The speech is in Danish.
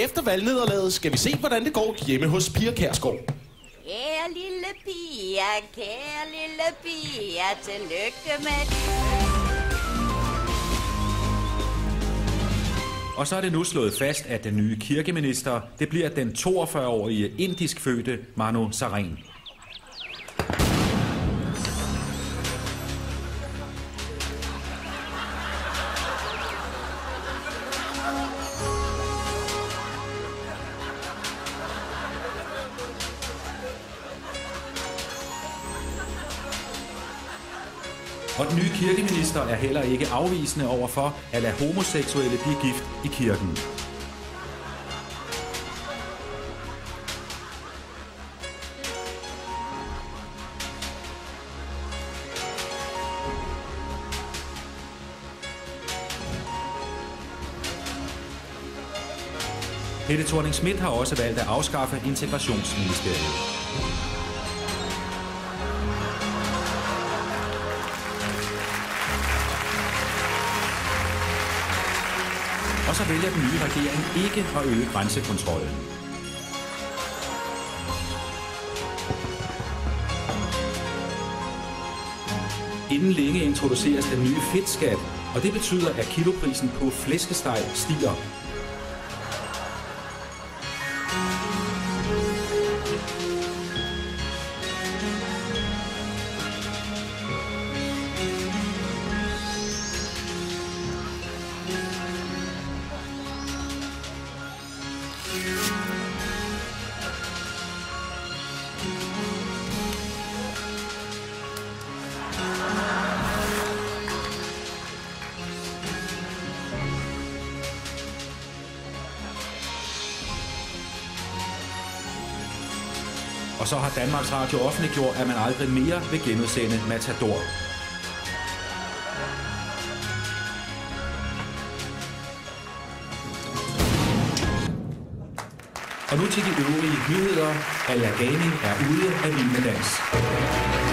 Efter valgnederlaget skal vi se, hvordan det går hjemme hos Pia Kjærsgaard. Kære lille Pia, tillykke med det. Og så er det nu slået fast, at den nye kirkeminister, det bliver den 42-årige indisk fødte Manu Sareen. Og den nye kirkeminister er heller ikke afvisende overfor at lade homoseksuelle blive gift i kirken. Helle Thorning-Schmidt har også valgt at afskaffe Integrationsministeriet. Og så vælger den nye regering ikke at øge grænsekontrollen. Inden længe introduceres den nye fedtskat, og det betyder, at kiloprisen på flæskesteg stiger. Og så har Danmarks Radio offentliggjort, at man aldrig mere vil genudsende Matador. Og nu til de øvrige nyheder. Al Ghani er ude af Vild med Dans.